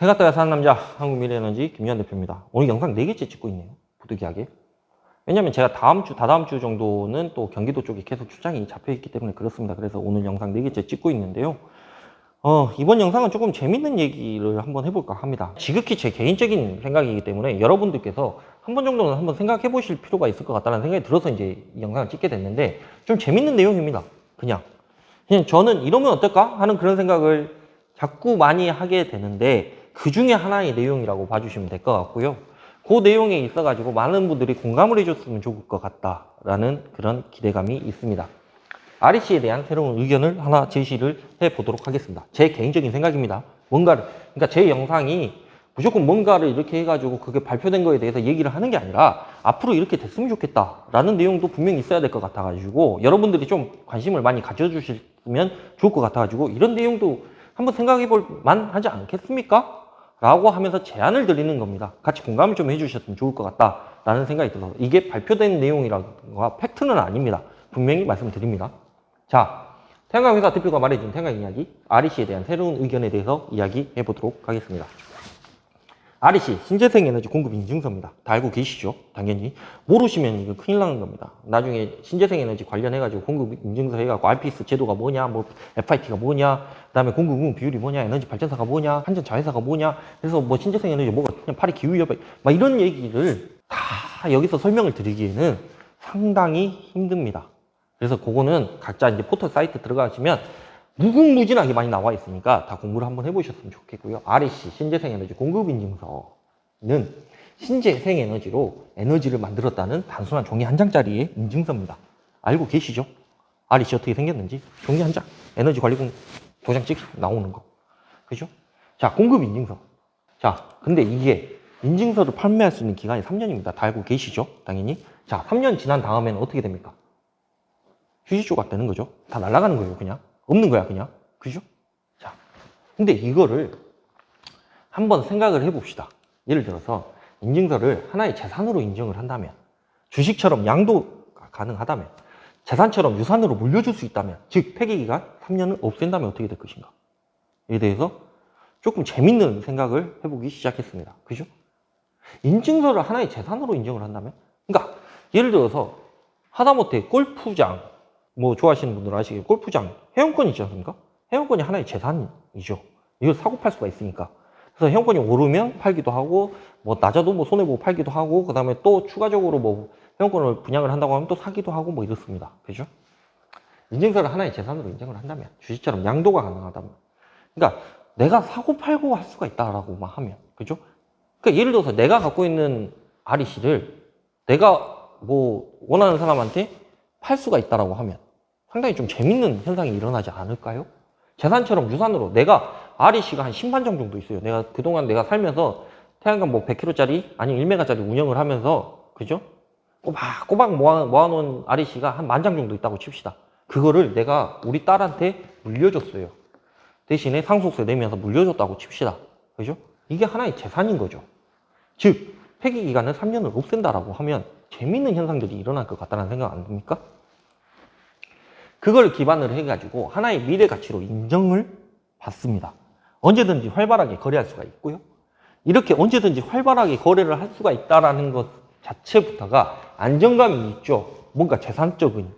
해갔다가 사는 남자 한국미래에너지 김유한 대표입니다. 오늘 영상 4개째 찍고 있네요. 부득이하게. 왜냐면 제가 다다음 주 정도는 또 경기도 쪽에 계속 출장이 잡혀 있기 때문에 그렇습니다. 그래서 오늘 영상 4개째 찍고 있는데요. 이번 영상은 조금 재밌는 얘기를 한번 해볼까 합니다. 지극히 제 개인적인 생각이기 때문에 여러분들께서 한 번 정도는 한번 생각해 보실 필요가 있을 것 같다는 생각이 들어서 이제 이 영상을 찍게 됐는데, 좀 재밌는 내용입니다. 그냥 저는 이러면 어떨까 하는 그런 생각을 자꾸 많이 하게 되는데, 그 중에 하나의 내용이라고 봐주시면 될 것 같고요. 그 내용에 있어가지고 많은 분들이 공감을 해줬으면 좋을 것 같다라는 그런 기대감이 있습니다. REC에 대한 새로운 의견을 하나 제시를 해보도록 하겠습니다. 제 개인적인 생각입니다. 그러니까 제 영상이 무조건 뭔가를 이렇게 해가지고 그게 발표된 거에 대해서 얘기를 하는 게 아니라 앞으로 이렇게 됐으면 좋겠다라는 내용도 분명히 있어야 될 것 같아가지고, 여러분들이 좀 관심을 많이 가져주시면 좋을 것 같아가지고, 이런 내용도 한번 생각해 볼 만하지 않겠습니까? 라고 하면서 제안을 드리는 겁니다. 같이 공감을 좀 해주셨으면 좋을 것 같다라는 생각이 들어서, 이게 발표된 내용이라든가 팩트는 아닙니다. 분명히 말씀드립니다. 자, 태양광 회사 대표가 말해준 태양광 이야기, REC에 대한 새로운 의견에 대해서 이야기해 보도록 하겠습니다. REC, 신재생 에너지 공급 인증서입니다. 다 알고 계시죠? 당연히. 모르시면 이거 큰일 나는 겁니다. 나중에 신재생 에너지 관련해가지고 공급 인증서 해가지고 RPS 제도가 뭐냐, 뭐 FIT가 뭐냐, 그 다음에 공급 의무 비율이 뭐냐, 에너지 발전사가 뭐냐, 한전 자회사가 뭐냐, 그래서 뭐 신재생 에너지 뭐가 그냥 파리 기후협약, 막 이런 얘기를 다 여기서 설명을 드리기에는 상당히 힘듭니다. 그래서 그거는 각자 이제 포털 사이트 들어가시면 무궁무진하게 많이 나와 있으니까 다 공부를 한번 해보셨으면 좋겠고요. REC, 신재생에너지 공급인증서는 신재생에너지로 에너지를 만들었다는 단순한 종이 한 장짜리의 인증서입니다. 알고 계시죠? REC 어떻게 생겼는지. 종이 한 장, 에너지 관리공 도장 찍 나오는 거. 그죠? 자, 공급인증서. 자, 근데 이게 인증서를 판매할 수 있는 기간이 3년입니다. 다 알고 계시죠? 당연히. 자, 3년 지난 다음에는 어떻게 됩니까? 휴지 조각 되는 거죠. 다 날아가는 거예요, 그냥. 없는 거야, 그냥. 그죠? 자, 근데 이거를 한번 생각을 해봅시다. 예를 들어서 인증서를 하나의 재산으로 인정을 한다면, 주식처럼 양도가 가능하다면, 재산처럼 유산으로 물려줄 수 있다면, 즉 폐기기간 3년을 없앤다면 어떻게 될 것인가? 에 대해서 조금 재밌는 생각을 해보기 시작했습니다. 그죠? 인증서를 하나의 재산으로 인정을 한다면? 그러니까 예를 들어서 하다못해 골프장, 뭐 좋아하시는 분들은 아시겠죠? 골프장 회원권이 있지 않습니까? 회원권이 하나의 재산이죠. 이걸 사고 팔 수가 있으니까. 그래서 회원권이 오르면 팔기도 하고, 뭐 낮아도 뭐 손해보고 팔기도 하고, 그 다음에 또 추가적으로 뭐 회원권을 분양을 한다고 하면 또 사기도 하고 뭐 이렇습니다. 그죠? 인증서를 하나의 재산으로 인정을 한다면, 주식처럼 양도가 가능하다면, 그러니까 내가 사고 팔고 할 수가 있다라고만 하면, 그죠? 그러니까 예를 들어서 내가 갖고 있는 REC를 내가 뭐 원하는 사람한테 팔 수가 있다라고 하면 상당히 좀 재밌는 현상이 일어나지 않을까요? 재산처럼 유산으로 내가 REC가 한 10만 장 정도 있어요. 내가 그동안 내가 살면서 태양광 뭐 100kg짜리 아니면 1메가짜리 운영을 하면서, 그죠? 꼬박꼬박 모아놓은 REC가 한 10,000장 정도 있다고 칩시다. 그거를 내가 우리 딸한테 물려줬어요. 대신에 상속세 내면서 물려줬다고 칩시다. 그죠? 이게 하나의 재산인 거죠. 즉 폐기 기간을 3년을 없앤다라고 하면 재밌는 현상들이 일어날 것 같다는 생각 안 듭니까? 그걸 기반으로 해가지고 하나의 미래 가치로 인정을 받습니다. 언제든지 활발하게 거래할 수가 있고요. 이렇게 언제든지 활발하게 거래를 할 수가 있다는 것 자체부터가 안정감이 있죠. 뭔가 재산적인,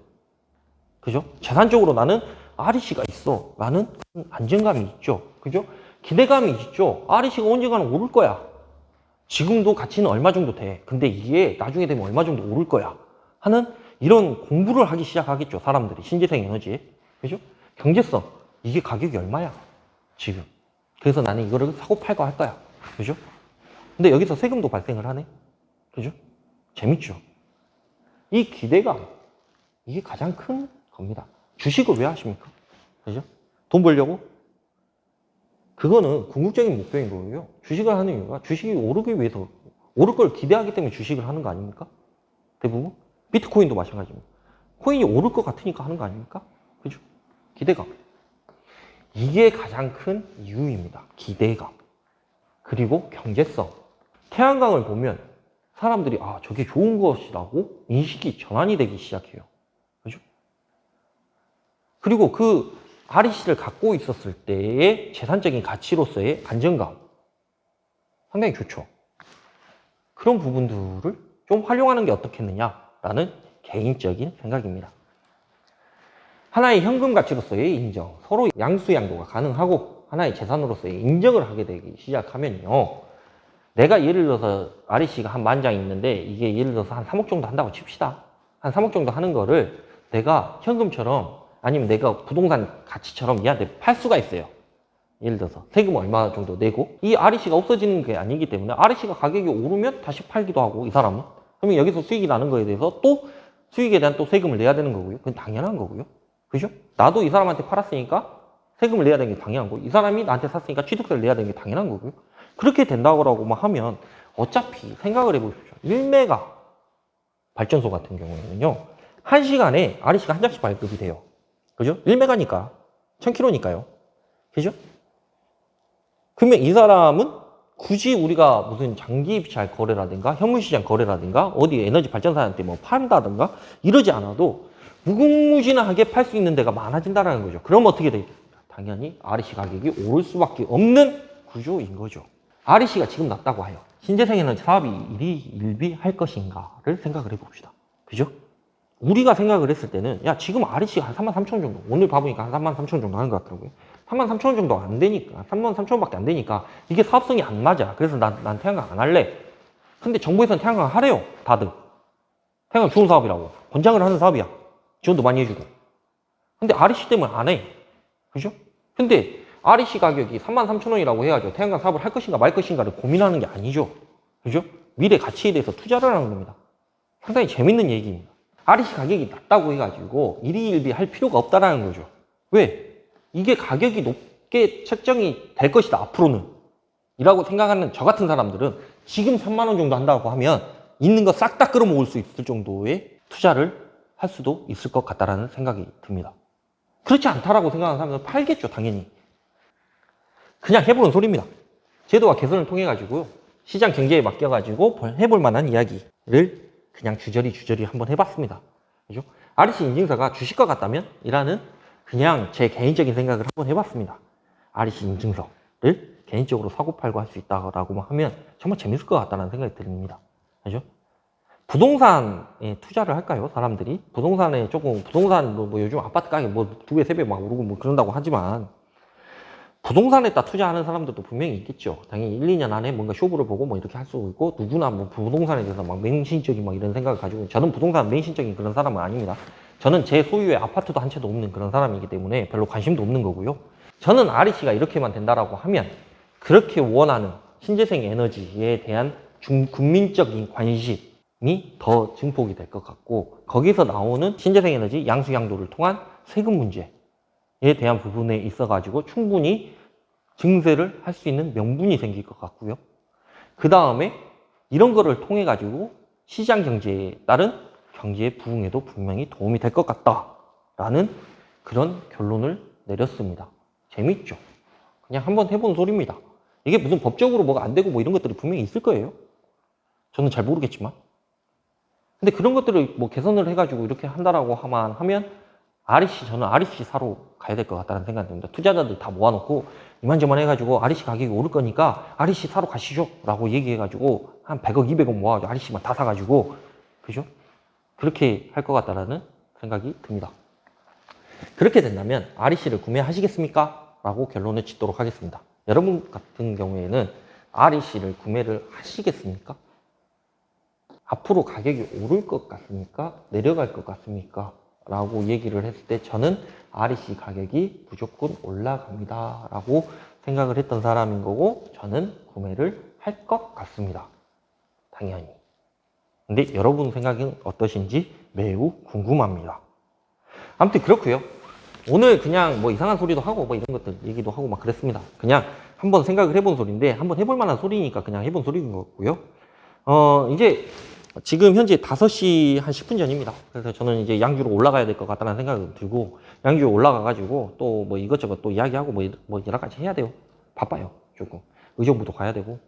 그죠? 재산적으로 나는 REC가 있어. 라는 안정감이 있죠. 그죠? 기대감이 있죠. REC가 언젠가는 오를 거야. 지금도 가치는 얼마 정도 돼. 근데 이게 나중에 되면 얼마 정도 오를 거야. 하는 이런 공부를 하기 시작하겠죠. 사람들이. 신재생 에너지에. 그죠? 경제성. 이게 가격이 얼마야? 지금. 그래서 나는 이거를 사고 팔고 할 거야. 그죠? 근데 여기서 세금도 발생을 하네. 그죠? 재밌죠? 이 기대감. 이게 가장 큰 겁니다. 주식을 왜 하십니까? 그죠? 돈 벌려고? 그거는 궁극적인 목표인 거고요. 주식을 하는 이유가 주식이 오르기 위해서, 오를 걸 기대하기 때문에 주식을 하는 거 아닙니까? 대부분? 비트코인도 마찬가지입니다. 코인이 오를 것 같으니까 하는 거 아닙니까? 그죠? 기대감. 이게 가장 큰 이유입니다. 기대감. 그리고 경제성. 태양광을 보면 사람들이 저게 좋은 것이라고 인식이 전환이 되기 시작해요. 그죠? 그리고 그 REC를 갖고 있었을 때의 재산적인 가치로서의 안정감. 상당히 좋죠. 그런 부분들을 좀 활용하는 게 어떻겠느냐라는 개인적인 생각입니다. 하나의 현금 가치로서의 인정, 서로 양수양도가 가능하고 하나의 재산으로서의 인정을 하게 되기 시작하면요. 내가 예를 들어서 REC가 한 10,000장 있는데 이게 예를 들어서 한 3억 정도 한다고 칩시다. 한 3억 정도 하는 거를 내가 현금처럼 아니면 내가 부동산 가치처럼 얘한테 팔 수가 있어요. 예를 들어서 세금 얼마 정도 내고 이 REC가 없어지는 게 아니기 때문에 REC가 가격이 오르면 다시 팔기도 하고 이 사람은 그러면 여기서 수익이 나는 거에 대해서 또 수익에 대한 또 세금을 내야 되는 거고요. 그건 당연한 거고요. 그죠? 나도 이 사람한테 팔았으니까 세금을 내야 되는 게 당연한 거고 이 사람이 나한테 샀으니까 취득세를 내야 되는 게 당연한 거고요. 그렇게 된다고만 하면 어차피 생각을 해보십시오. 1메가 발전소 같은 경우에는요. 1시간에 REC가 한 장씩 발급이 돼요. 그죠? 1메가니까 1000km니까요. 그죠? 그러면 이 사람은 굳이 우리가 무슨 장기 입찰 거래라든가 현물시장 거래라든가 어디 에너지 발전사한테 뭐 판다든가 이러지 않아도 무궁무진하게 팔 수 있는 데가 많아진다는 거죠. 그럼 어떻게 되겠습니까? 당연히 REC 가격이 오를 수밖에 없는 구조인 거죠. REC가 지금 낮다고 해요. 신재생에너지 사업이 일비할 것인가를 생각을 해봅시다. 그죠? 우리가 생각을 했을 때는 야 지금 REC가 한 33,000원 정도 오늘 봐보니까 한 33,000원 정도 하는 것 같더라고요. 33,000원 정도 안 되니까 33,000원밖에 안 되니까 이게 사업성이 안 맞아. 그래서 난 태양광 안 할래. 근데 정부에서는 태양광 하래요. 다들. 태양광 좋은 사업이라고. 권장을 하는 사업이야. 지원도 많이 해주고. 근데 REC 때문에 안 해. 그죠? 근데 REC 가격이 33,000원이라고 해가지고 태양광 사업을 할 것인가 말 것인가를 고민하는 게 아니죠. 그죠? 미래 가치에 대해서 투자를 하는 겁니다. 상당히 재밌는 얘기입니다. REC 가격이 낮다고 해가지고 일희일비 할 필요가 없다라는 거죠. 왜? 이게 가격이 높게 책정이 될 것이다, 앞으로는. 이라고 생각하는 저 같은 사람들은 지금 3만 원 정도 한다고 하면 있는 거 싹 다 끌어모을 수 있을 정도의 투자를 할 수도 있을 것 같다라는 생각이 듭니다. 그렇지 않다라고 생각하는 사람들은 팔겠죠, 당연히. 그냥 해보는 소리입니다. 제도와 개선을 통해 가지고요. 시장 경제에 맡겨가지고 해볼 만한 이야기를 그냥 주저리 한번 해봤습니다. 그죠? REC 인증서가 주식과 같다면? 이라는 그냥 제 개인적인 생각을 한번 해봤습니다. REC 인증서를 개인적으로 사고팔고 할 수 있다고 하면 정말 재밌을 것 같다는 생각이 듭니다. 그죠? 부동산에 투자를 할까요? 사람들이? 부동산에 부동산 뭐 요즘 아파트 가격이 뭐 2배, 3배 막 오르고 뭐 그런다고 하지만 부동산에다 투자하는 사람들도 분명히 있겠죠. 당연히 1, 2년 안에 뭔가 쇼부를 보고 뭐 이렇게 할 수 있고 누구나 뭐 부동산에 대해서 막 맹신적인 막 이런 생각을 가지고 저는 부동산 맹신적인 그런 사람은 아닙니다. 저는 제 소유의 아파트도 한 채도 없는 그런 사람이기 때문에 별로 관심도 없는 거고요. 저는 REC가 이렇게만 된다라고 하면 그렇게 원하는 신재생 에너지에 대한 국민적인 관심이 더 증폭이 될 것 같고 거기서 나오는 신재생 에너지 양수양도를 통한 세금 문제에 대한 부분에 있어 가지고 충분히 증세를 할 수 있는 명분이 생길 것 같고요. 그 다음에 이런 거를 통해 가지고 시장 경제에 따른 경제의 부흥에도 분명히 도움이 될 것 같다라는 그런 결론을 내렸습니다. 재밌죠? 그냥 한번 해본 소리입니다. 이게 무슨 법적으로 뭐가 안 되고 뭐 이런 것들이 분명히 있을 거예요. 저는 잘 모르겠지만. 근데 그런 것들을 뭐 개선을 해가지고 이렇게 한다라고 하면 저는 REC 사러 가야 될 것 같다는 생각이 듭니다. 투자자들 다 모아놓고 이만저만 해가지고 REC 가격이 오를 거니까 REC 사러 가시죠 라고 얘기해가지고 한 100억, 200억 모아가지고 REC만 다 사가지고 그죠? 그렇게 할 것 같다라는 생각이 듭니다. 그렇게 된다면 REC를 구매하시겠습니까? 라고 결론을 짓도록 하겠습니다. 여러분 같은 경우에는 REC를 구매를 하시겠습니까? 앞으로 가격이 오를 것 같습니까? 내려갈 것 같습니까? 라고 얘기를 했을 때 저는 REC 가격이 무조건 올라갑니다 라고 생각을 했던 사람인 거고 저는 구매를 할 것 같습니다. 당연히. 근데 여러분 생각은 어떠신지 매우 궁금합니다. 아무튼 그렇고요. 오늘 그냥 뭐 이상한 소리도 하고 뭐 이런 것들 얘기도 하고 막 그랬습니다. 그냥 한번 생각을 해본 소리인데 한번 해볼 만한 소리니까 그냥 해본 소리인 거고요. 이제 지금 현재 5시 한 10분 전입니다. 그래서 저는 이제 양주로 올라가야 될 것 같다는 생각이 들고 양주로 올라가가지고 또 뭐 이것저것 또 이야기하고 뭐 여러 가지 해야 돼요. 바빠요. 조금. 의정부도 가야 되고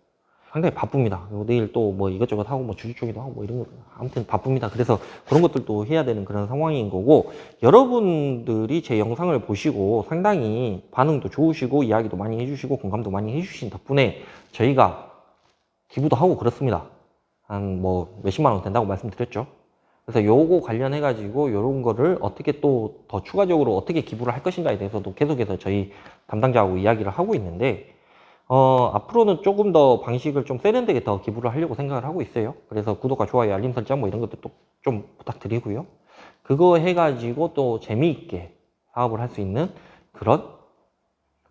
상당히 바쁩니다. 그리고 내일 또 뭐 이것저것 하고 뭐 주주총회도 하고 뭐 이런 거 아무튼 바쁩니다. 그래서 그런 것들도 해야 되는 그런 상황인 거고 여러분들이 제 영상을 보시고 상당히 반응도 좋으시고 이야기도 많이 해주시고 공감도 많이 해주신 덕분에 저희가 기부도 하고 그렇습니다. 한 뭐 몇십만 원 된다고 말씀드렸죠. 그래서 요거 관련해 가지고 요런 거를 어떻게 또 더 추가적으로 어떻게 기부를 할 것인가에 대해서도 계속해서 저희 담당자하고 이야기를 하고 있는데 앞으로는 조금 더 방식을 좀 세련되게 더 기부를 하려고 생각을 하고 있어요. 그래서 구독과 좋아요, 알림 설정 뭐 이런 것도 또 좀 부탁드리고요. 그거 해가지고 또 재미있게 사업을 할 수 있는 그런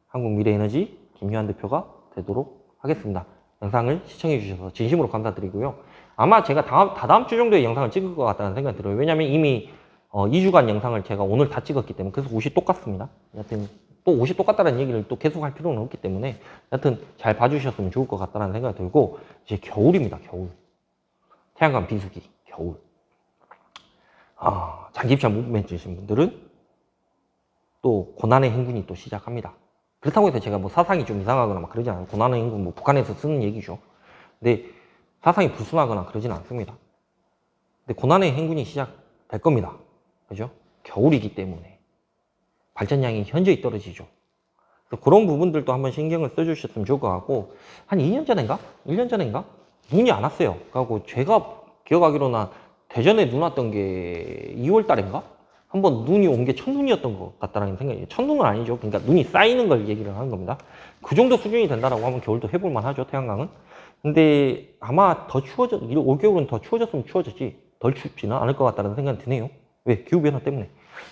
한국미래에너지 김유한 대표가 되도록 하겠습니다. 영상을 시청해 주셔서 진심으로 감사드리고요. 아마 제가 다다음 주 정도에 영상을 찍을 것 같다는 생각이 들어요. 왜냐면 이미 2주간 영상을 제가 오늘 다 찍었기 때문에 그래서 옷이 똑같습니다. 여하튼 또 옷이 똑같다는 얘기를 또 계속 할 필요는 없기 때문에 여하튼 잘 봐주셨으면 좋을 것 같다는 생각이 들고 이제 겨울입니다. 겨울. 태양광 비수기 겨울. 장기입찰 무브멘트이신 분들은 또 고난의 행군이 또 시작합니다. 그렇다고 해서 제가 뭐 사상이 좀 이상하거나 막 그러지 않아요. 고난의 행군 뭐 북한에서 쓰는 얘기죠. 근데 사상이 불순하거나 그러지는 않습니다. 근데 고난의 행군이 시작될 겁니다. 그죠? 겨울이기 때문에 발전량이 현저히 떨어지죠. 그래서 그런 부분들도 한번 신경을 써주셨으면 좋을 것 같고 한 2년 전인가? 1년 전인가? 눈이 안 왔어요. 그래갖고 제가 기억하기로는 대전에 눈 왔던 게 2월 달인가? 한번 눈이 온 게 첫눈이었던 것 같다는 생각이 첫눈은 아니죠. 그러니까 눈이 쌓이는 걸 얘기를 하는 겁니다. 그 정도 수준이 된다라고 하면 겨울도 해볼만 하죠. 태양광은. 근데 아마 더 올겨울은 더 추워졌으면 추워졌지 덜 춥지는 않을 것 같다는 생각이 드네요. 왜? 기후변화 때문에.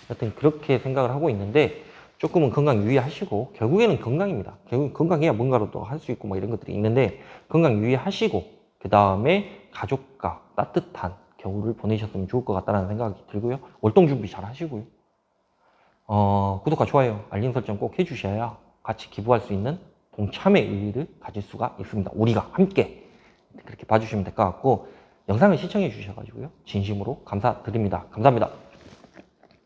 하여튼 그렇게 생각을 하고 있는데 조금은 건강 유의하시고 결국에는 건강입니다. 결국 건강해야 뭔가로 또 할 수 있고 뭐 이런 것들이 있는데 건강 유의하시고 그 다음에 가족과 따뜻한 겨울을 보내셨으면 좋을 것 같다는 생각이 들고요. 월동 준비 잘 하시고요. 구독과 좋아요, 알림 설정 꼭 해주셔야 같이 기부할 수 있는 동참의 의의를 가질 수가 있습니다. 우리가 함께 그렇게 봐주시면 될 것 같고 영상을 시청해 주셔가지고요. 진심으로 감사드립니다. 감사합니다.